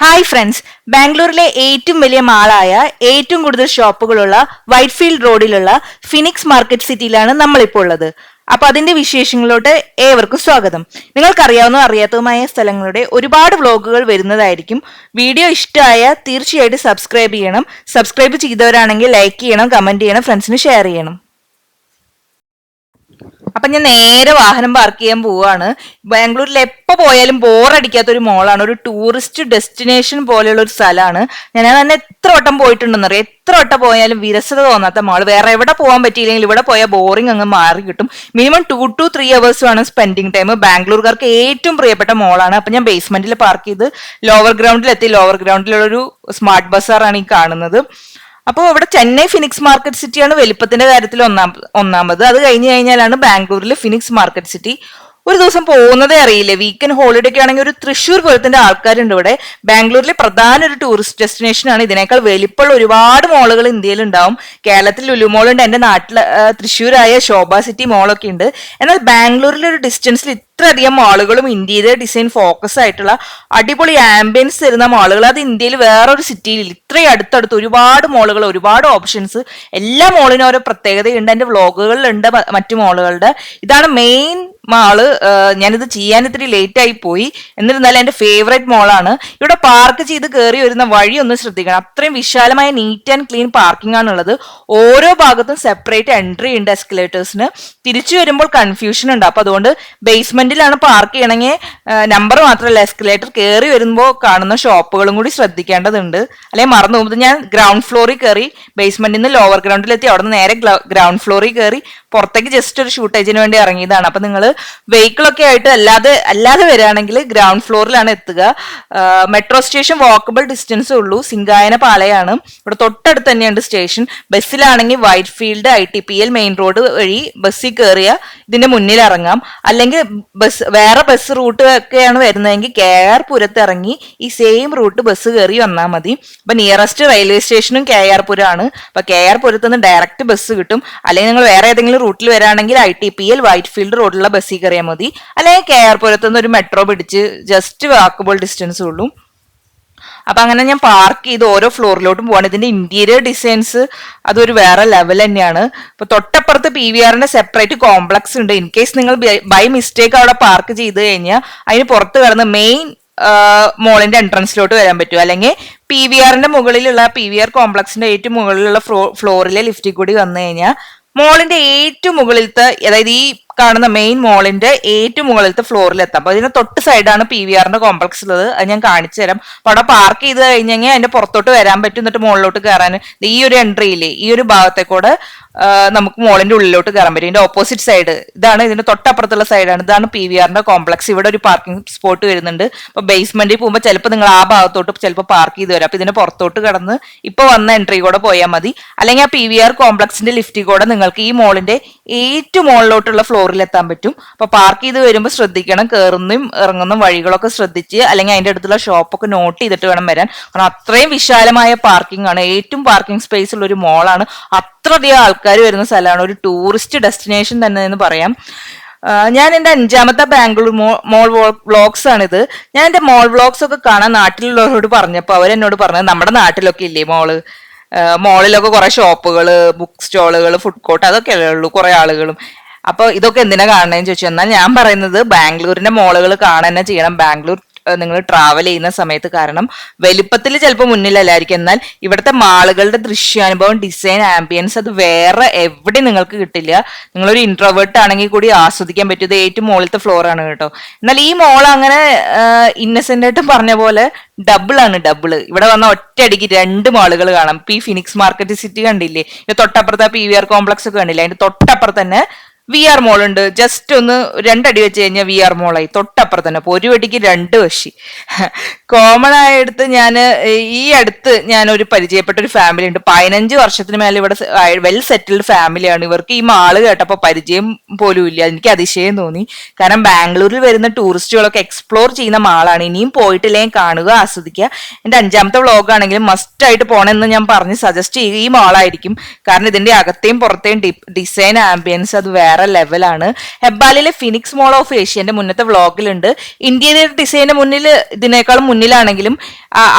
Hi friends, ബാംഗ്ലൂരിലെ ഏറ്റവും വലിയ മാളായ ഏറ്റവും കൂടുതൽ ഷോപ്പുകളുള്ള വൈറ്റ്ഫീൽഡ് റോഡിലുള്ള ഫിനിക്സ് മാർക്കറ്റ് സിറ്റിയിലാണ് നമ്മളിപ്പോൾ ഉള്ളത്. അപ്പൊ അതിന്റെ വിശേഷങ്ങളിലോട്ട് ഏവർക്കും സ്വാഗതം. നിങ്ങൾക്കറിയാവുന്ന അറിയാത്തതുമായ സ്ഥലങ്ങളുടെ ഒരുപാട് വ്ലോഗുകൾ വരുന്നതായിരിക്കും. വീഡിയോ ഇഷ്ടമായ തീർച്ചയായിട്ടും സബ്സ്ക്രൈബ് ചെയ്യണം. സബ്സ്ക്രൈബ് ചെയ്തവരാണെങ്കിൽ ലൈക്ക് ചെയ്യണം, കമന്റ് ചെയ്യണം, ഫ്രണ്ട്സിന് ഷെയർ ചെയ്യണം. അപ്പൊ ഞാൻ നേരെ വാഹനം പാർക്ക് ചെയ്യാൻ പോവാണ്. ബാംഗ്ലൂരിൽ എപ്പോ പോയാലും ബോറടിക്കാത്ത ഒരു മോളാണ്, ഒരു ടൂറിസ്റ്റ് ഡെസ്റ്റിനേഷൻ പോലെയുള്ള ഒരു സ്ഥലമാണ്. ഞാൻ തന്നെ എത്ര വട്ടം പോയിട്ടുണ്ടെന്നറിയാം. എത്ര വട്ടം പോയാലും വിരസത തോന്നാത്ത മോള്. വേറെ എവിടെ പോകാൻ പറ്റിയില്ലെങ്കിൽ ഇവിടെ പോയാൽ ബോറിംഗ് അങ്ങ് മാറി കിട്ടും. മിനിമം 2 to 3 hours ആണ് സ്പെൻഡിങ് ടൈം. ബാംഗ്ലൂർക്കാർക്ക് ഏറ്റവും പ്രിയപ്പെട്ട മോളാണ്. അപ്പൊ ഞാൻ ബേസ്മെന്റിൽ പാർക്ക് ചെയ്ത് ലോവർ ഗ്രൗണ്ടിൽ എത്തി. ലോവർ ഗ്രൗണ്ടിലുള്ള ഒരു സ്മാർട്ട് ബസാറാണ് ഈ കാണുന്നത്. അപ്പോൾ ഇവിടെ ചെന്നൈ ഫിനിക്സ് മാർക്കറ്റ് സിറ്റിയാണ് വലിപ്പത്തിന്റെ കാര്യത്തിൽ ഒന്നാമത്. അത് കഴിഞ്ഞു കഴിഞ്ഞാലാണ് ബാംഗ്ലൂരിലെ ഫിനിക്സ് മാർക്കറ്റ് സിറ്റി. ഒരു ദിവസം പോകുന്നതേ അറിയില്ല. വീക്കെൻഡ് ഹോളിഡേ ഒക്കെ ആണെങ്കിൽ ഒരു തൃശ്ശൂർ പോലത്തിന്റെ ആൾക്കാരുണ്ട് ഇവിടെ. ബാംഗ്ലൂരിലെ പ്രധാന ഒരു ടൂറിസ്റ്റ് ഡെസ്റ്റിനേഷൻ ആണ്. ഇതിനേക്കാൾ വലിപ്പമുള്ള ഒരുപാട് മോളുകൾ ഇന്ത്യയിൽ ഉണ്ടാവും. കേരളത്തിൽ ലുലു മോൾ ഉണ്ട്, എന്റെ നാട്ടിൽ തൃശ്ശൂരായ ശോഭ സിറ്റി മോളൊക്കെ ഉണ്ട്. എന്നാൽ ബാംഗ്ലൂരിലെ ഒരു ഡിസ്റ്റൻസിൽ ഇത്രയധികം മാളുകളും ഇന്റീരിയർ ഡിസൈൻ ഫോക്കസ് ആയിട്ടുള്ള അടിപൊളി ആംബിയൻസ് തരുന്ന മാളുകൾ അത് ഇന്ത്യയിൽ വേറൊരു സിറ്റിയിൽ ഇത്രയും അടുത്തടുത്ത് ഒരുപാട് മോളുകൾ, ഒരുപാട് ഓപ്ഷൻസ്. എല്ലാ മോളിനും ഓരോ പ്രത്യേകതയുണ്ട്. എന്റെ വ്ളോഗുകളിലുണ്ട് മറ്റു മോളുകളുടെ. ഇതാണ് മെയിൻ മാള്. ഞാനിത് ചെയ്യാൻ ഇത്തിരി ലേറ്റ് ആയി പോയി. എന്നിരുന്നാലും എന്റെ ഫേവറേറ്റ് മോളാണ്. ഇവിടെ പാർക്ക് ചെയ്ത് കയറി വരുന്ന വഴി ഒന്ന് ശ്രദ്ധിക്കണം. അത്രയും വിശാലമായ നീറ്റ് ആൻഡ് ക്ലീൻ പാർക്കിംഗ് ആണുള്ളത്. ഓരോ ഭാഗത്തും സെപ്പറേറ്റ് എൻട്രി ഉണ്ട് എസ്കലേറ്റേഴ്സിന്. തിരിച്ചു വരുമ്പോൾ കൺഫ്യൂഷൻ ഉണ്ട്. അപ്പൊ അതുകൊണ്ട് ബേസ്മെന്റിലാണ് പാർക്ക് ചെയ്യണമെങ്കിൽ നമ്പർ മാത്രമല്ല, എസ്കലേറ്റർ കയറി വരുമ്പോൾ കാണുന്ന ഷോപ്പുകളും കൂടി ശ്രദ്ധിക്കേണ്ടതുണ്ട്. അല്ലെങ്കിൽ മറന്നു പോകുമ്പോൾ ഞാൻ ഗ്രൗണ്ട് ഫ്ലോറിൽ കയറി ബേസ്മെന്റിൽ നിന്ന് ലോവർ ഗ്രൗണ്ടിലെത്തി. അവിടെ നിന്ന് നേരെ ഗ്രൗണ്ട് ഫ്ലോറിൽ കയറി പുറത്തേക്ക് ജസ്റ്റ് ഒരു ഷൂട്ടേജിന് വേണ്ടി ഇറങ്ങിയതാണ്. അപ്പൊ നിങ്ങൾ വെഹിക്കിളൊക്കെ ആയിട്ട് അല്ലാതെ വരികയാണെങ്കിൽ ഗ്രൗണ്ട് ഫ്ലോറിലാണ് എത്തുക. മെട്രോ സ്റ്റേഷൻ വാക്കബിൾ ഡിസ്റ്റൻസേ ഉള്ളൂ. സിംഗായന പാളയാണ് ഇവിടെ തൊട്ടടുത്ത് തന്നെയുണ്ട് സ്റ്റേഷൻ. ബസ്സിലാണെങ്കിൽ Whitefield ITPL main road വഴി ബസ്സിൽ കയറിയ ഇതിന്റെ മുന്നിൽ ഇറങ്ങാം. അല്ലെങ്കിൽ വേറെ ബസ് റൂട്ട് ഒക്കെയാണ് വരുന്നതെങ്കിൽ KR പുരത്ത് ഇറങ്ങി ഈ സെയിം റൂട്ട് ബസ് കയറി വന്നാൽ മതി. അപ്പൊ നിയറസ്റ്റ് റെയിൽവേ സ്റ്റേഷനും KR പുരമാണ്. അപ്പൊ KR പുരത്ത് നിന്ന് ഡയറക്റ്റ് ബസ് കിട്ടും. അല്ലെങ്കിൽ നിങ്ങൾ വേറെ ഏതെങ്കിലും റൂട്ടിൽ വരാണെങ്കിൽ ITPL വൈറ്റ് ഫീൽഡ് റോഡിലുള്ള ബസ്സിൽ കയറിയാൽ മതി. അല്ലെങ്കിൽ KR പുരത്ത് നിന്ന് ഒരു മെട്രോ പിടിച്ച് ജസ്റ്റ് വാക്കബിൾ ഡിസ്റ്റൻസ് ഉള്ളൂ. അപ്പൊ അങ്ങനെ ഞാൻ പാർക്ക് ചെയ്ത് ഓരോ ഫ്ലോറിലോട്ടും പോവാണ്. ഇതിന്റെ ഇന്റീരിയർ ഡിസൈൻസ് അതൊരു വേറെ ലെവൽ തന്നെയാണ്. ഇപ്പൊ തൊട്ടപ്പുറത്ത് PVRന്റെ സെപ്പറേറ്റ് കോംപ്ലക്സ് ഉണ്ട്. ഇൻ കേസ് നിങ്ങൾ ബൈ മിസ്റ്റേക്ക് അവിടെ പാർക്ക് ചെയ്ത് കഴിഞ്ഞാൽ അതിന് പുറത്ത് കിടന്ന് മെയിൻ മോളിന്റെ എൻട്രൻസിലോട്ട് വരാൻ പറ്റും. അല്ലെങ്കിൽ PVRന്റെ മുകളിലുള്ള PVR കോംപ്ലക്സിന്റെ ഏറ്റവും മുകളിലുള്ള ഫ്ലോറിലെ ലിഫ്റ്റിൽ കൂടി വന്നു കഴിഞ്ഞാൽ മോളിന്റെ ഏറ്റവും മുകളിലത്തെ, അതായത് ഈ കാണുന്ന മെയിൻ മോളിന്റെ ഏറ്റവും മുകളിലത്തെ ഫ്ലോറിൽ എത്താം. അപ്പൊ അതിന് തൊട്ട് സൈഡാണ് PVRന്റെ കോംപ്ലക്സ് ഉള്ളത്. അത് ഞാൻ കാണിച്ചു തരാം. അപ്പൊ അവിടെ പാർക്ക് ചെയ്ത് കഴിഞ്ഞെങ്കിൽ അതിന്റെ പുറത്തോട്ട് വരാൻ പറ്റും. എന്നിട്ട് മുകളിലോട്ട് കയറാൻ ഈ ഒരു എൻട്രിയില്ലേ, ഈ ഒരു ഭാഗത്തേക്കൂടെ നമുക്ക് മോളിന്റെ ഉള്ളിലോട്ട് കയറാൻ പറ്റും. ഇതിന്റെ ഓപ്പോസിറ്റ് സൈഡ് ഇതാണ്, ഇതിന്റെ തൊട്ടപ്പുറത്തുള്ള സൈഡാണ്. ഇതാണ് PVRന്റെ കോംപ്ലക്സ്. ഇവിടെ ഒരു പാർക്കിംഗ് സ്പോട്ട് വരുന്നുണ്ട്. അപ്പൊ ബേസ്മെന്റിൽ പോകുമ്പോൾ ചിലപ്പോൾ നിങ്ങൾ ആ ഭാഗത്തോട്ട് ചിലപ്പോൾ പാർക്ക് ചെയ്ത് വരാം. അപ്പൊ ഇതിന്റെ പുറത്തോട്ട് കടന്ന് ഇപ്പൊ വന്ന എൻട്രി കൂടെ പോയാൽ മതി. അല്ലെങ്കിൽ ആ PVR കോംപ്ലക്സിന്റെ ലിഫ്റ്റിൽ കൂടെ നിങ്ങൾക്ക് ഈ മോളിന്റെ ഏറ്റവും മുകളിലോട്ടുള്ള ഫ്ലോറിൽ എത്താൻ പറ്റും. അപ്പൊ പാർക്ക് ചെയ്ത് വരുമ്പോൾ ശ്രദ്ധിക്കണം. കയറുന്നതും ഇറങ്ങുന്ന വഴികളൊക്കെ ശ്രദ്ധിച്ച്, അല്ലെങ്കിൽ അതിന്റെ അടുത്തുള്ള ഷോപ്പൊക്കെ നോട്ട് ചെയ്തിട്ട് വേണം വരാൻ. കാരണം അത്രയും വിശാലമായ പാർക്കിംഗ് ആണ്. ഏറ്റവും പാർക്കിംഗ് സ്പേസ് ഉള്ള ഒരു മോളാണ്. അത്രയധികം ആൾക്കാർ വരുന്ന സ്ഥലമാണ്. ഒരു ടൂറിസ്റ്റ് ഡെസ്റ്റിനേഷൻ തന്നെ എന്ന് പറയാം. ഞാൻ എൻ്റെ 5ാമത്തെ ബാംഗ്ലൂർ മോൾ വ്ളോഗ്സ് ആണിത്. ഞാൻ എൻ്റെ മോൾ വ്ളോഗ്സ് ഒക്കെ കാണാൻ നാട്ടിലുള്ളവരോട് പറഞ്ഞപ്പോൾ അവരെന്നോട് പറഞ്ഞത് നമ്മുടെ നാട്ടിലൊക്കെ ഇല്ലേ മോളിലൊക്കെ കുറെ ഷോപ്പുകള്, ബുക്ക് സ്റ്റോളുകൾ, ഫുഡ് കോർട്ട്, അതൊക്കെ അല്ലേ ഉള്ളൂ കുറെ ആളുകളും. അപ്പൊ ഇതൊക്കെ എന്തിനാ കാണണേന്ന് ചോദിച്ചു. എന്നാൽ ഞാൻ പറയുന്നത് ബാംഗ്ലൂരിന്റെ മോളുകൾ കാണാൻ തന്നെ ചെയ്യണം ബാംഗ്ലൂർ നിങ്ങൾ ട്രാവൽ ചെയ്യുന്ന സമയത്ത്. കാരണം വലിപ്പത്തിൽ ചിലപ്പോൾ മുന്നിലല്ലായിരിക്കും, എന്നാൽ ഇവിടുത്തെ മാളുകളുടെ ദൃശ്യാനുഭവം, ഡിസൈൻ, ആംബിയൻസ് അത് വേറെ എവിടെ നിങ്ങൾക്ക് കിട്ടില്ല. നിങ്ങളൊരു ഇൻട്രോവേർട്ട് ആണെങ്കിൽ കൂടി ആസ്വദിക്കാൻ പറ്റും. ഏറ്റവും മുകളിലത്തെ ഫ്ലോർ ആണ് കേട്ടോ. എന്നാൽ ഈ മോൾ അങ്ങനെ ഇന്നസെന്റ് ആയിട്ട് പറഞ്ഞ പോലെ ഡബിൾ ആണ്. ഇവിടെ വന്ന ഒറ്റയടിക്ക് 2 മാളുകൾ കാണാം. ഇപ്പൊ ഈ ഫിനിക്സ് മാർക്കറ്റ് സിറ്റി കണ്ടില്ലേ, തൊട്ടപ്പുറത്തെ PVR കോംപ്ലക്സ് ഒക്കെ കണ്ടില്ലേ, അതിന്റെ തൊട്ടപ്പുറത്ത് തന്നെ VR മോൾ ഉണ്ട്. ജസ്റ്റ് ഒന്ന് 2 അടി വെച്ച് കഴിഞ്ഞാൽ VR മോളായി തൊട്ടപ്പുറത്ത് തന്നെ. അപ്പൊ ഒരു വെടിക്ക് 2 വശി. കോമൺ ആയെടുത്ത് ഈ അടുത്ത് ഞാൻ ഒരു പരിചയപ്പെട്ട ഒരു ഫാമിലി ഉണ്ട്. 15 വർഷത്തിന് മേലെ ഇവിടെ വെൽ സെറ്റിൽഡ് ഫാമിലിയാണ്. ഇവർക്ക് ഈ മാള് കേട്ടപ്പോൾ പരിചയം പോലും ഇല്ല. എനിക്ക് അതിശയം തോന്നി. കാരണം ബാംഗ്ലൂരിൽ വരുന്ന ടൂറിസ്റ്റുകളൊക്കെ എക്സ്പ്ലോർ ചെയ്യുന്ന മാളാണ്. ഇനിയും പോയിട്ടില്ലെങ്കിൽ കാണുക, ആസ്വദിക്കുക. എന്റെ 5ാമത്തെ വ്ളോഗ് ആണെങ്കിലും മസ്റ്റ് ആയിട്ട് പോണെന്ന് ഞാൻ പറഞ്ഞ് സജസ്റ്റ് ചെയ്യുക ഈ മാളായിരിക്കും. കാരണം ഇതിന്റെ അകത്തെയും പുറത്തെയും ഡിസൈൻ, ആംബിയൻസ് അത് വേറെ വേറെ ലെവലാണ്. ഹെബ്ബാലിലെ ഫിനിക്സ് മോൾ ഓഫ് ഏഷ്യന്റെ മുന്നത്തെ വ്ളോഗിലുണ്ട്. ഇന്റീരിയർ ഡിസൈന് മുന്നിൽ ഇതിനേക്കാളും മുന്നിലാണെങ്കിലും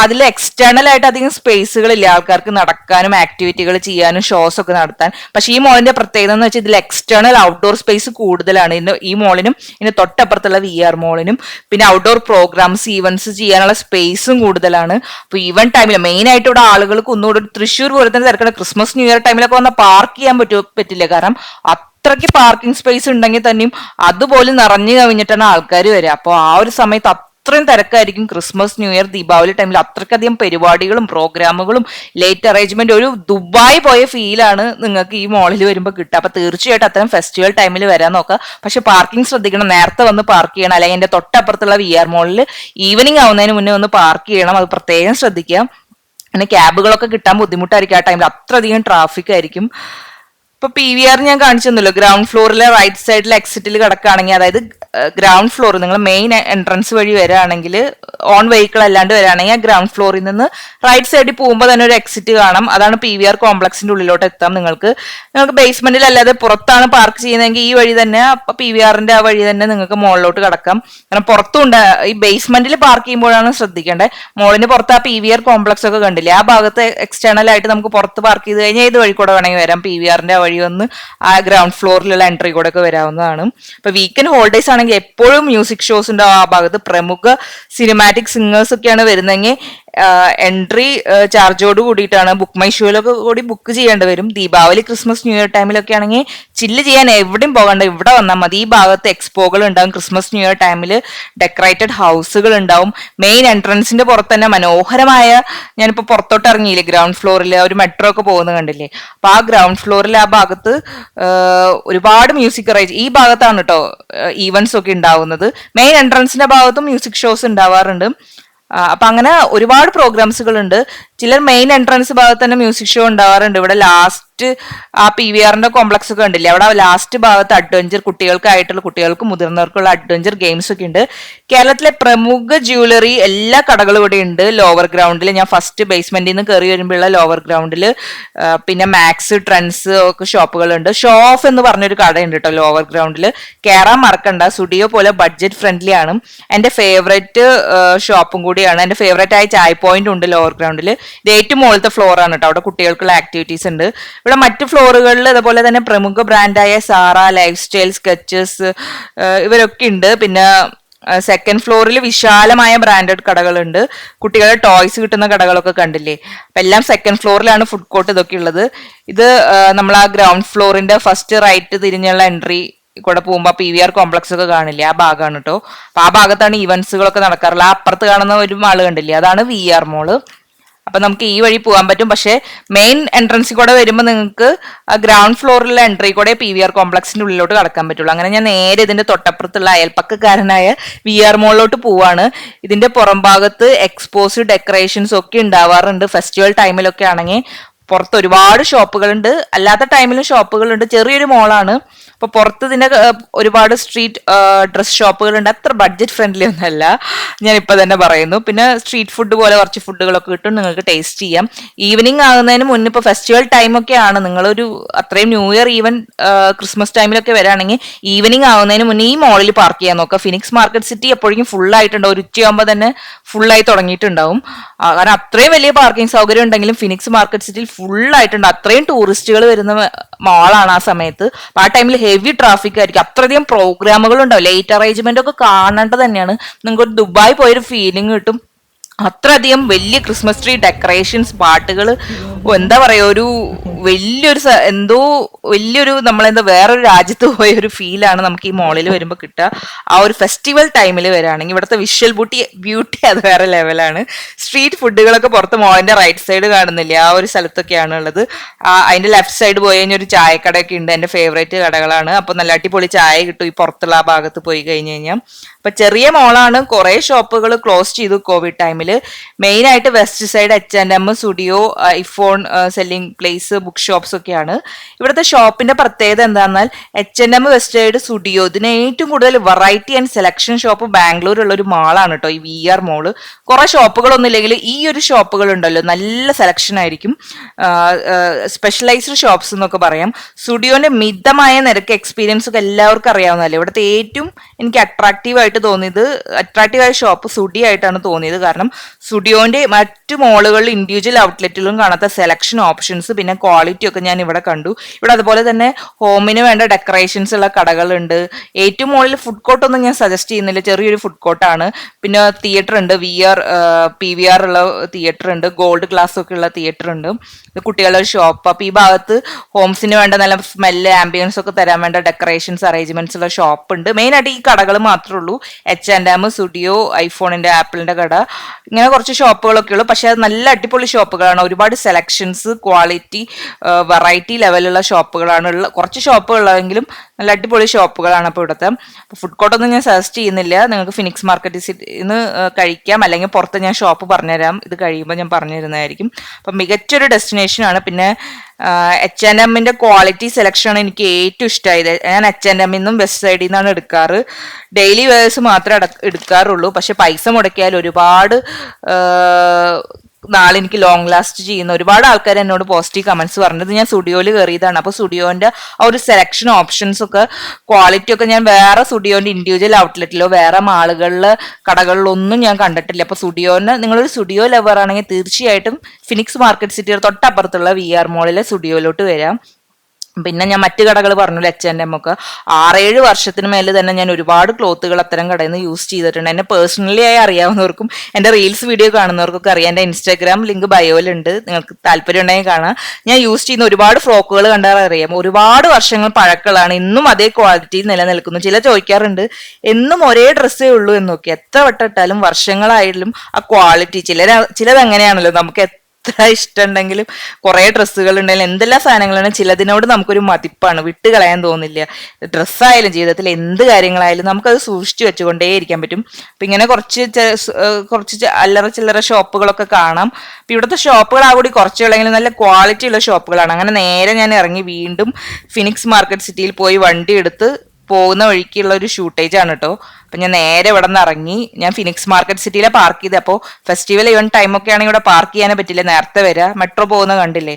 അതിൽ എക്സ്റ്റേണൽ ആയിട്ട് അധികം സ്പേസുകളില്ല ആൾക്കാർക്ക് നടക്കാനും ആക്ടിവിറ്റികൾ ചെയ്യാനും ഷോസ് ഒക്കെ നടത്താൻ. പക്ഷെ ഈ മോളിന്റെ പ്രത്യേകത എന്ന് വെച്ചാൽ ഇതിൽ എക്സ്റ്റേണൽ ഔട്ട്ഡോർ സ്പേസ് കൂടുതലാണ്. ഈ മോളിനും ഇതിന് തൊട്ടപ്പുറത്തുള്ള VR മോളിനും. പിന്നെ ഔട്ട്ഡോർ പ്രോഗ്രാംസ് ഈവന്റ്സ് ചെയ്യാനുള്ള സ്പേസും കൂടുതലാണ്. അപ്പൊ ഈവൻ ടൈമിൽ മെയിൻ ആയിട്ട് ഇവിടെ ആളുകൾക്ക് ഒന്നുകൂടെ തൃശ്ശൂർ പോലെ തന്നെ തിരക്കണം. ക്രിസ്മസ് ന്യൂ ഇയർ ടൈമിലൊക്കെ വന്നാൽ പാർക്ക് ചെയ്യാൻ പറ്റില്ല. കാരണം അത്രയ്ക്ക് പാർക്കിംഗ് സ്പേസ് ഉണ്ടെങ്കിൽ തന്നെയും അതുപോലും നിറഞ്ഞു കവിഞ്ഞിട്ടാണ് ആൾക്കാർ വരിക. അപ്പോൾ ആ ഒരു സമയത്ത് അത്രയും തിരക്കായിരിക്കും. ക്രിസ്മസ് ന്യൂ ഇയർ ദീപാവലി ടൈമിൽ അത്രയ്ക്കധികം പരിപാടികളും പ്രോഗ്രാമുകളും ലേറ്റ് അറേഞ്ച്മെന്റ്, ഒരു ദുബായ് പോയ ഫീലാണ് നിങ്ങൾക്ക് ഈ മോളിൽ വരുമ്പോൾ കിട്ടുക. അപ്പൊ തീർച്ചയായിട്ടും അത്തരം ഫെസ്റ്റിവൽ ടൈമിൽ വരാൻ നോക്കുക. പക്ഷെ പാർക്കിംഗ് ശ്രദ്ധിക്കണം, നേരത്തെ വന്ന് പാർക്ക് ചെയ്യണം. അല്ലെങ്കിൽ എന്റെ തൊട്ടപ്പുറത്തുള്ള VR മോളിൽ ഈവനിങ് ആവുന്നതിന് മുന്നേ വന്ന് പാർക്ക് ചെയ്യണം. അത് പ്രത്യേകം ശ്രദ്ധിക്കുക. പിന്നെ ക്യാബുകളൊക്കെ കിട്ടാൻ ബുദ്ധിമുട്ടായിരിക്കും ആ ടൈമിൽ, അത്രയധികം ട്രാഫിക് ആയിരിക്കും. ഇപ്പൊ PVR ഞാൻ കാണിച്ചു തന്നല്ലോ, ഗ്രൗണ്ട് ഫ്ലോറിലെ റൈറ്റ് സൈഡിൽ എക്സിറ്റിൽ കിടക്കുകയാണെങ്കിൽ, അതായത് ഗ്രൗണ്ട് ഫ്ലോർ നിങ്ങൾ മെയിൻ എൻട്രൻസ് വഴി വരികയാണെങ്കിൽ, ഓൺ വെഹിക്കിൾ അല്ലാണ്ട് വരികയാണെങ്കിൽ ആ ഗ്രൗണ്ട് ഫ്ലോറിൽ നിന്ന് റൈറ്റ് സൈഡിൽ പോകുമ്പോൾ തന്നെ ഒരു എക്സിറ്റ് കാണാം. അതാണ് PVR കോംപ്ലക്സിന്റെ ഉള്ളിലോട്ട് എത്താം. നിങ്ങൾക്ക് ബേസ്മെന്റിൽ അല്ലാതെ പുറത്താണ് പാർക്ക് ചെയ്യുന്നതെങ്കിൽ ഈ വഴി തന്നെ, PVRന്റെ ആ വഴി തന്നെ നിങ്ങൾക്ക് മുകളിലോട്ട് കിടക്കാം. കാരണം പുറത്തുണ്ട്, ഈ ബേസ്മെന്റിൽ പാർക്ക് ചെയ്യുമ്പോഴാണ് ശ്രദ്ധിക്കേണ്ടത്. മോളിന് പുറത്ത് ആ PVR കോംപ്ലക്സ് ഒക്കെ കണ്ടില്ലേ, ആ ഭാഗത്ത് എക്സ്റ്റേണൽ ആയിട്ട് നമുക്ക് പുറത്ത് പാർക്ക് ചെയ്ത് കഴിഞ്ഞാൽ ഏത് വഴി കൂടെ വേണമെങ്കിൽ വരാം. PVRന്റെ ആ വഴി വന്ന് ആ ഗ്രൗണ്ട് ഫ്ലോറിലുള്ള എൻട്രി കൂടെ ഒക്കെ വരാവുന്നതാണ്. ഇപ്പൊ വീക്കെൻഡ് ഹോളിഡേയ്സ് ആണെങ്കിൽ എപ്പോഴും മ്യൂസിക് ഷോസ് ഉണ്ടാവും ആ ഭാഗത്ത്. പ്രമുഖ സിനിമാറ്റിക് സിംഗേഴ്സ് ഒക്കെയാണ് വരുന്നതെങ്കിൽ എൻട്രി ചാർജോട് കൂടിയിട്ടാണ്. ബുക്ക് മൈ ഷോയിലൊക്കെ കൂടി ബുക്ക് ചെയ്യേണ്ടി വരും. ദീപാവലി ക്രിസ്മസ് ന്യൂ ഇയർ ടൈമിലൊക്കെ ആണെങ്കിൽ ചില്ല് ചെയ്യാൻ എവിടെയും പോകണ്ട, ഇവിടെ വന്നാൽ മതി. ഈ ഭാഗത്ത് എക്സ്പോകൾ ഉണ്ടാവും. ക്രിസ്മസ് ന്യൂ ഇയർ ടൈമിൽ ഡെക്കറേറ്റഡ് ഹൗസുകൾ ഉണ്ടാവും. മെയിൻ എൻട്രൻസിന്റെ പുറത്ത് തന്നെ മനോഹരമായ, ഞാനിപ്പോ പുറത്തോട്ട് ഇറങ്ങിയില്ലേ ഗ്രൗണ്ട് ഫ്ലോറിൽ ഒരു മെട്രോ ഒക്കെ പോകുന്നത് കണ്ടില്ലേ, അപ്പൊ ആ ഗ്രൗണ്ട് ഫ്ലോറിൽ ആ ഭാഗത്ത് ഒരുപാട് മ്യൂസിക് അറേഞ്ച്, ഈ ഭാഗത്താണ് കേട്ടോ ഈവന്റ്സ് ഒക്കെ ഉണ്ടാവുന്നത്. മെയിൻ എൻട്രൻസിന്റെ ഭാഗത്തും മ്യൂസിക് ഷോസ് ഉണ്ടാവാറുണ്ട്. അപ്പൊ അങ്ങനെ ഒരുപാട് പ്രോഗ്രാംസുകൾ ഉണ്ട്. ചിലർ മെയിൻ എൻട്രൻസ് ഭാഗത്ത് തന്നെ മ്യൂസിക് ഷോ ഉണ്ടാവാറുണ്ട്. ഇവിടെ ലാസ്റ്റ് ആ PVRന്റെ കോംപ്ലക്സ് ഒക്കെ ഉണ്ടല്ലേ, അവിടെ ലാസ്റ്റ് ഭാഗത്ത് അഡ്വഞ്ചർ, കുട്ടികൾക്കും മുതിർന്നവർക്കുള്ള അഡ്വഞ്ചർ ഗെയിംസ് ഒക്കെ ഉണ്ട്. കേരളത്തിലെ പ്രമുഖ ജ്വല്ലറി എല്ലാ കടകളും ഇവിടെ ഉണ്ട്. ലോവർ ഗ്രൗണ്ടിൽ, ഞാൻ ഫസ്റ്റ് ബേസ്മെന്റിൽ നിന്ന് കയറി വരുമ്പോഴുള്ള ലോവർ ഗ്രൗണ്ടിൽ പിന്നെ മാക്സ്, ട്രെൻഡ്സ് ഒക്കെ ഷോപ്പുകളുണ്ട്. ഷോ ഓഫ് എന്ന് പറഞ്ഞൊരു കടയുണ്ട് കേട്ടോ ലോവർ ഗ്രൗണ്ടിൽ, കയറാൻ മറക്കണ്ട. സ്റ്റുഡിയോ പോലെ ബഡ്ജറ്റ് ഫ്രണ്ട്ലി ആണ്. എന്റെ ഫേവറേറ്റ് ഷോപ്പും കൂടിയാണ്. എന്റെ ഫേവറേറ്റ് ആയ ചായ് പോയിന്റ് ഉണ്ട് ലോവർ ഗ്രൗണ്ടിൽ. ഇത് ഏറ്റവും മുകളിലത്തെ ഫ്ലോർ ആണ് കേട്ടോ. അവിടെ കുട്ടികൾക്കുള്ള ആക്ടിവിറ്റീസ് ഉണ്ട്. ഇവിടെ മറ്റു ഫ്ലോറുകളിൽ അതുപോലെ തന്നെ പ്രമുഖ ബ്രാൻഡായ സാറ, ലൈഫ് സ്റ്റൈൽ, സ്കെച്ചസ് ഇവരൊക്കെ ഉണ്ട്. പിന്നെ സെക്കൻഡ് ഫ്ലോറിൽ വിശാലമായ ബ്രാൻഡഡ് കടകളുണ്ട്. കുട്ടികളുടെ ടോയ്സ് കിട്ടുന്ന കടകളൊക്കെ കണ്ടില്ലേ. അപ്പൊ എല്ലാം സെക്കൻഡ് ഫ്ലോറിലാണ് ഫുഡ് കോർട്ട് ഇതൊക്കെ ഉള്ളത്. ഇത് നമ്മൾ ആ ഗ്രൗണ്ട് ഫ്ലോറിന്റെ ഫസ്റ്റ് റൈറ്റ് തിരിഞ്ഞുള്ള എൻട്രി കൂടെ പോകുമ്പോൾ PVR കോംപ്ലക്സ് ഒക്കെ കാണില്ലേ, ആ ഭാഗമാണ് കേട്ടോ. അപ്പൊ ആ ഭാഗത്താണ് ഇവന്റ്സുകളൊക്കെ നടക്കാറുള്ളത്. ആ അപ്പുറത്ത് കാണുന്ന ഒരു മാള് കണ്ടില്ലേ, അതാണ് VR മോള്. അപ്പൊ നമുക്ക് ഈ വഴി പോകാൻ പറ്റും. പക്ഷെ മെയിൻ എൻട്രൻസിൽ കൂടെ വരുമ്പോൾ നിങ്ങൾക്ക് ഗ്രൗണ്ട് ഫ്ലോറിലെ എൻട്രി കൂടെ PVR കോംപ്ലക്സിന്റെ ഉള്ളിലോട്ട് കടക്കാൻ പറ്റുള്ളൂ. അങ്ങനെ ഞാൻ നേരെ ഇതിന്റെ തൊട്ടപ്പുറത്തുള്ള അയൽപ്പക്കക്കാരനായ VR മോളിലോട്ട് പോവാണ്. ഇതിന്റെ പുറം ഭാഗത്ത് എക്സ്പോസ്, ഡെക്കറേഷൻസ് ഒക്കെ ഉണ്ടാവാറുണ്ട്. ഫെസ്റ്റിവൽ ടൈമിലൊക്കെ ആണെങ്കിൽ പുറത്ത് ഒരുപാട് ഷോപ്പുകളുണ്ട്, അല്ലാത്ത ടൈമിലും ഷോപ്പുകളുണ്ട്. ചെറിയൊരു മോളാണ്. അപ്പൊ പുറത്ത് ഇതിന്റെ ഒരുപാട് സ്ട്രീറ്റ് ഡ്രസ് ഷോപ്പുകളുണ്ട്. അത്ര ബഡ്ജറ്റ് ഫ്രണ്ട്ലി ഒന്നല്ല, ഞാൻ ഇപ്പൊ തന്നെ പറയുന്നു. പിന്നെ സ്ട്രീറ്റ് ഫുഡ് പോലെ കുറച്ച് ഫുഡുകളൊക്കെ കിട്ടും, നിങ്ങൾക്ക് ടേസ്റ്റ് ചെയ്യാം. ഈവനിങ് ആകുന്നതിന് മുന്നേ, ഇപ്പൊ ഫെസ്റ്റിവൽ ടൈം ഒക്കെ ആണ്, നിങ്ങളൊരു അത്രയും ന്യൂ ഇയർ ഈവൻ ക്രിസ്മസ് ടൈമിലൊക്കെ വരാണെങ്കിൽ ഈവനിങ് ആവുന്നതിന് മുന്നേ ഈ മോളിൽ പാർക്ക് ചെയ്യാൻ നോക്കുക. ഫിനിക്സ് മാർക്കറ്റ് സിറ്റി എപ്പോഴും ഫുൾ ആയിട്ടുണ്ടാവും. ഒരു ഉച്ചയാകുമ്പോൾ തന്നെ ഫുള്ളായി തുടങ്ങിയിട്ടുണ്ടാവും. കാരണം അത്രയും വലിയ പാർക്കിംഗ് സൗകര്യം ഉണ്ടെങ്കിലും ഫിനിക്സ് മാർക്കറ്റ് സിറ്റിയിൽ ഫുൾ ആയിട്ടുണ്ട്. അത്രയും ടൂറിസ്റ്റുകൾ വരുന്ന മോളാണ് ആ സമയത്ത്. ആ ടൈമിൽ ഹെവി ട്രാഫിക് ആയിരിക്കും. അത്രയധികം പ്രോഗ്രാമുകൾ ഉണ്ടാവും. ലേറ്റ് അറേഞ്ച്മെന്റ് ഒക്കെ കാണേണ്ടത് തന്നെയാണ്. നിങ്ങൾക്ക് ഒരു ദുബായ് പോയൊരു ഫീലിംഗ് കിട്ടും. അത്രയധികം വലിയ ക്രിസ്മസ് ട്രീ ഡെക്കറേഷൻസ്, പാട്ടുകൾ, എന്താ പറയാ, ഒരു വലിയൊരു എന്തോ വലിയൊരു നമ്മളെന്താ വേറൊരു രാജ്യത്ത് പോയ ഒരു ഫീലാണ് നമുക്ക് ഈ മോളിൽ വരുമ്പോൾ കിട്ടുക. ആ ഒരു ഫെസ്റ്റിവൽ ടൈമിൽ വരികയാണെങ്കിൽ ഇവിടുത്തെ വിഷ്വൽ ബ്യൂട്ടി അത് വേറെ ലെവലാണ്. സ്ട്രീറ്റ് ഫുഡുകളൊക്കെ പുറത്ത് മോളിന്റെ റൈറ്റ് സൈഡ് കാണുന്നില്ലേ, ആ ഒരു സ്ഥലത്തൊക്കെയാണ് ഉള്ളത്. അതിന്റെ ലെഫ്റ്റ് സൈഡ് പോയി കഴിഞ്ഞാൽ ഒരു ചായക്കടയൊക്കെ ഉണ്ട്. എന്റെ ഫേവറേറ്റ് കടകളാണ്. അപ്പൊ നല്ല അടിപൊളി ചായ കിട്ടും ഈ പുറത്തുള്ള ആ ഭാഗത്ത് പോയി കഴിഞ്ഞ് കഴിഞ്ഞാൽ. അപ്പൊ ചെറിയ മോളാണ്. കുറെ ഷോപ്പുകൾ ക്ലോസ് ചെയ്തു കോവിഡ് ടൈമിൽ. മെയിൻ ആയിട്ട് west side H&M, studio, iPhone, iPhone selling place, book shops ഒക്കെയാണ്. ഇവിടുത്തെ ഷോപ്പിന്റെ പ്രത്യേകത എന്താണെന്നാൽ H&M, വെസ്റ്റ് സൈഡ്, സ്റ്റുഡിയോ, ഇതിന് ഏറ്റവും കൂടുതൽ വെറൈറ്റി ആൻഡ് സെലക്ഷൻ ഷോപ്പ് ബാംഗ്ലൂരുള്ള ഒരു മാളാണ് കേട്ടോ ഈ VR മോള്. കുറെ ഷോപ്പുകളൊന്നും ഇല്ലെങ്കിൽ ഈ ഒരു ഷോപ്പുകൾ ഉണ്ടല്ലോ നല്ല സെലക്ഷൻ ആയിരിക്കും. സ്പെഷ്യലൈസ്ഡ് ഷോപ്സ് എന്നൊക്കെ പറയാം. സ്റ്റുഡിയോന്റെ മിതമായ നിരക്ക് എക്സ്പീരിയൻസ് ഒക്കെ എല്ലാവർക്കും അറിയാവുന്നതല്ലേ. ഇവിടുത്തെ ഏറ്റവും എനിക്ക് അട്രാക്റ്റീവായ ഷോപ്പ് സ്റ്റുഡിയോ ആയിട്ടാണ് തോന്നിയത്. കാരണം സ്റ്റുഡിയോന്റെ മറ്റു മോളുകളിൽ ഇൻഡിവിജ്വൽ ഔട്ട്ലെറ്റിലും കാണാത്ത സെലക്ഷൻ ഓപ്ഷൻസ് പിന്നെ ക്വാളിറ്റി ഒക്കെ ഞാൻ ഇവിടെ കണ്ടു. ഇവിടെ അതുപോലെ തന്നെ ഹോമിന് വേണ്ട ഡെക്കറേഷൻസ് ഉള്ള കടകളുണ്ട്. ഏറ്റവും മുകളിൽ ഫുഡ് കോർട്ട് ഒന്നും ഞാൻ സജസ്റ്റ് ചെയ്യുന്നില്ല, ചെറിയൊരു ഫുഡ് കോർട്ടാണ്. പിന്നെ തിയേറ്റർ ഉണ്ട്, PVR ഉള്ള തിയേറ്റർ ഉണ്ട്, ഗോൾഡ് ഗ്ലാസ് ഒക്കെ ഉള്ള തിയേറ്റർ ഉണ്ട്. ഇത് കുട്ടികളുടെ ഷോപ്പ്. അപ്പൊ ഈ ഭാഗത്ത് ഹോംസിന് വേണ്ട നല്ല സ്മെല്ല്, ആംബിയൻസ് ഒക്കെ തരാൻ വേണ്ട ഡെക്കറേഷൻസ്, അറേഞ്ച്മെന്റ്സ് ഉള്ള ഷോപ്പ് ഉണ്ട്. മെയിൻ ആയിട്ട് ഈ കടകൾ മാത്രമേ ഉള്ളൂ. H&M, സ്റ്റുഡിയോ, ഐഫോണിന്റെ, ആപ്പിളിന്റെ കട, ഇങ്ങനെ കുറച്ച് ഷോപ്പുകളൊക്കെ ഉള്ളൂ. പക്ഷെ അത് നല്ല അടിപൊളി ഷോപ്പുകളാണ്. ഒരുപാട് സെലക്ഷൻസ്, ക്വാളിറ്റി, വെറൈറ്റി ലെവലുള്ള ഷോപ്പുകളാണ് കുറച്ച് ഷോപ്പുകളെങ്കിലും നല്ല അടിപൊളി ഷോപ്പുകളാണ്. അപ്പോൾ ഇവിടുത്തെ ഫുഡ് കോർട്ടൊന്നും ഞാൻ സജസ്റ്റ് ചെയ്യുന്നില്ല. നിങ്ങൾക്ക് ഫിനിക്സ് മാർക്കറ്റിൽ നിന്ന് കഴിക്കാം, അല്ലെങ്കിൽ പുറത്ത് ഞാൻ ഷോപ്പ് പറഞ്ഞുതരാം. ഇത് കഴിയുമ്പോൾ ഞാൻ പറഞ്ഞു തരുന്നതായിരിക്കും. അപ്പം മികച്ചൊരു ഡെസ്റ്റിനേഷൻ ആണ്. പിന്നെ H&Mന്റെ ക്വാളിറ്റി സെലക്ഷൻ ആണ് എനിക്ക് ഏറ്റവും ഇഷ്ടമായത്. ഞാൻ H&M നിന്നും വെസ്റ്റ് സൈഡിൽ നിന്നാണ് എടുക്കാറ്. ഡെയിലി വേഴ്സ് മാത്രമേ എടുക്കാറുള്ളൂ. പക്ഷെ പൈസ മുടക്കിയാൽ ഒരുപാട് നാളെ എനിക്ക് ലോങ് ലാസ്റ്റ് ചെയ്യുന്ന ഒരുപാട് ആൾക്കാർ എന്നോട് പോസിറ്റീവ് കമന്റ്സ് പറഞ്ഞത്. ഞാൻ സ്റ്റുഡിയോയിൽ കയറിയതാണ്. അപ്പോൾ സ്റ്റുഡിയോന്റെ ആ ഒരു സെലക്ഷൻ ഓപ്ഷൻസ് ഒക്കെ, ക്വാളിറ്റി ഒക്കെ ഞാൻ വേറെ സ്റ്റുഡിയോന്റെ ഇൻഡിവിജ്വൽ ഔട്ട്ലെറ്റിലോ വേറെ മാളുകളിലെ കടകളിലൊന്നും ഞാൻ കണ്ടിട്ടില്ല. അപ്പോൾ നിങ്ങളൊരു സ്റ്റുഡിയോ ലവർ ആണെങ്കിൽ തീർച്ചയായിട്ടും ഫിനിക്സ് മാർക്കറ്റ് സിറ്റിയുടെ തൊട്ടപ്പുറത്തുള്ള VR മോളിലെ സ്റ്റുഡിയോയിലോട്ട് വരാം. പിന്നെ ഞാൻ മറ്റു കടകൾ പറഞ്ഞു, H&M ഒക്കെ 6-7 വർഷത്തിന് മേലെ തന്നെ ഞാൻ ഒരുപാട് ക്ലോത്തുകൾ അത്തരം കടയിൽ നിന്ന് യൂസ് ചെയ്തിട്ടുണ്ട്. എന്നെ പേഴ്സണലി ആയി അറിയാവുന്നവർക്കും എൻ്റെ റീൽസ് വീഡിയോ കാണുന്നവർക്കൊക്കെ അറിയാം. എൻ്റെ ഇൻസ്റ്റാഗ്രാം ലിങ്ക് ബയോയിലുണ്ട്, നിങ്ങൾക്ക് താല്പര്യം ഉണ്ടെങ്കിൽ കാണാം. ഞാൻ യൂസ് ചെയ്യുന്ന ഒരുപാട് ഫ്രോക്കുകൾ കണ്ടാൽ അറിയാം. ഒരുപാട് വർഷങ്ങൾ പഴക്കങ്ങളാണ്, ഇന്നും അതേ ക്വാളിറ്റിയിൽ നിലനിൽക്കുന്നു. ചോദിക്കാറുണ്ട് എന്നും ഒരേ ഡ്രസ്സേ ഉള്ളൂ എന്നൊക്കെ. എത്ര വട്ടമിട്ടാലും വർഷങ്ങളായാലും ആ ക്വാളിറ്റി, ചിലത് അങ്ങനെയാണല്ലോ, നമുക്ക് എത്ര ഇഷ്ടമുണ്ടെങ്കിലും കുറെ ഡ്രസ്സുകൾ ഉണ്ടെങ്കിലും എന്തെല്ലാം സാധനങ്ങളാണ്, ചിലതിനോട് നമുക്കൊരു മതിപ്പാണ്, വിട്ട് കളയാൻ തോന്നില്ല. ഡ്രസ്സായാലും ജീവിതത്തിൽ എന്ത് കാര്യങ്ങളായാലും നമുക്കത് സൂക്ഷിച്ചു വെച്ചുകൊണ്ടേ ഇരിക്കാൻ പറ്റും. അപ്പൊ ഇങ്ങനെ കുറച്ച് അല്ലറ ചില്ലറ ഷോപ്പുകളൊക്കെ കാണാം. അപ്പൊ ഇവിടുത്തെ ഷോപ്പുകൾ കൂടി കുറച്ചുള്ളെങ്കിലും നല്ല ക്വാളിറ്റി ഉള്ള ഷോപ്പുകളാണ്. അങ്ങനെ നേരെ ഞാൻ ഇറങ്ങി വീണ്ടും ഫിനിക്സ് മാർക്കറ്റ് സിറ്റിയിൽ പോയി വണ്ടി എടുത്ത് പോകുന്ന വഴിക്കുള്ള ഒരു ഷൂട്ടേജ് ആണ് കേട്ടോ. അപ്പൊ ഞാൻ നേരെ ഇവിടെ നിന്ന് ഇറങ്ങി. ഞാൻ ഫിനിക്സ് മാർക്കറ്റ് സിറ്റിയിലെ പാർക്ക് ചെയ്ത്. അപ്പോൾ ഫെസ്റ്റിവൽ ഇവന്റ് ടൈമൊക്കെ ആണെങ്കിൽ ഇവിടെ പാർക്ക് ചെയ്യാനേ പറ്റില്ല, നേരത്തെ വരാം. മെട്രോ പോകുന്ന കണ്ടില്ലേ.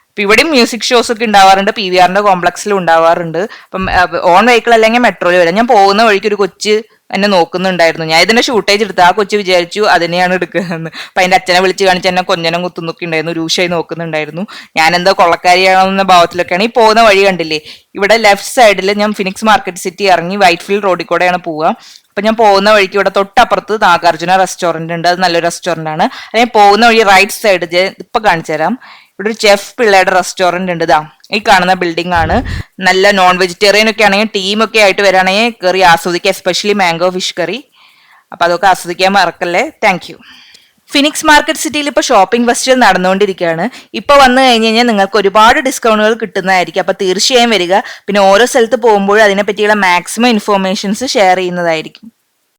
അപ്പൊ ഇവിടെയും മ്യൂസിക് ഷോസ് ഒക്കെ ഉണ്ടാവാറുണ്ട്, PVRന്റെ കോംപ്ലക്സിലും ഉണ്ടാവാറുണ്ട്. അപ്പം ഓൺ വെഹിക്കിൾ അല്ലെങ്കിൽ മെട്രോയിൽ വരാം. ഞാൻ പോകുന്ന വഴിക്ക് ഒരു കൊച്ച് എന്നെ നോക്കുന്നുണ്ടായിരുന്നു. ഞാൻ ഇതിന്റെ ഷൂട്ടേജ് എടുത്ത് ആ കൊച്ചു വിചാരിച്ചു അതിനെയാണ് എടുക്കുന്നതെന്ന്. അപ്പൊ അതിന്റെ അച്ഛനെ വിളിച്ച് കാണിച്ച് എന്നെ കൊഞ്ഞനം കുത്തുന്നൊക്കെ ഉണ്ടായിരുന്നു, രൂക്ഷമായി നോക്കുന്നുണ്ടായിരുന്നു. ഞാൻ എന്തോ കൊള്ളക്കാരിയാണെന്ന ഭാവത്തിലൊക്കെയാണ്. ഈ പോകുന്ന വഴി കണ്ടില്ലേ, ഇവിടെ ലെഫ്റ്റ് സൈഡിൽ ഞാൻ ഫിനിക്സ് മാർക്കറ്റ് സിറ്റി ഇറങ്ങി വൈറ്റ്ഫീൽഡ് റോഡിൽ കൂടെയാണ് പോവുക. അപ്പൊ ഞാൻ പോകുന്ന വഴിക്ക് ഇവിടെ തൊട്ടപ്പുറത്ത് നാഗാർജുന റെസ്റ്റോറന്റ് ഉണ്ട്, അത് നല്ലൊരു റെസ്റ്റോറന്റ് ആണ്. അല്ലെങ്കിൽ പോകുന്ന വഴി റൈറ്റ് സൈഡ് ഇപ്പൊ കാണിച്ചു തരാം, ഇവിടെ ഒരു ചെഫ് പിള്ളയുടെ റെസ്റ്റോറന്റ് ഉണ്ട്. ഇതാ ഈ കാണുന്ന ബിൽഡിംഗ് ആണ്. നല്ല നോൺ വെജിറ്റേറിയൻ ഒക്കെ ആണെങ്കിൽ ടീമൊക്കെ ആയിട്ട് വരാണെങ്കിൽ കറി ആസ്വദിക്കുക, എസ്പെഷ്യലി മാംഗോ ഫിഷ് കറി. അപ്പൊ അതൊക്കെ ആസ്വദിക്കാൻ മറക്കല്ലേ. Thank you. ഫിനിക്സ് മാർക്കറ്റ് സിറ്റിയിൽ ഇപ്പോൾ ഷോപ്പിംഗ് ഫെസ്റ്റിവൽ നടന്നുകൊണ്ടിരിക്കുകയാണ്. ഇപ്പോൾ വന്നു കഴിഞ്ഞ് കഴിഞ്ഞാൽ നിങ്ങൾക്ക് ഒരുപാട് ഡിസ്കൗണ്ടുകൾ കിട്ടുന്നതായിരിക്കും. അപ്പോൾ തീർച്ചയായും വരിക. പിന്നെ ഓരോ സ്ഥലത്ത് പോകുമ്പോഴും അതിനെ പറ്റിയുള്ള മാക്സിമം ഇൻഫോർമേഷൻസ് ഷെയർ ചെയ്യുന്നതായിരിക്കും.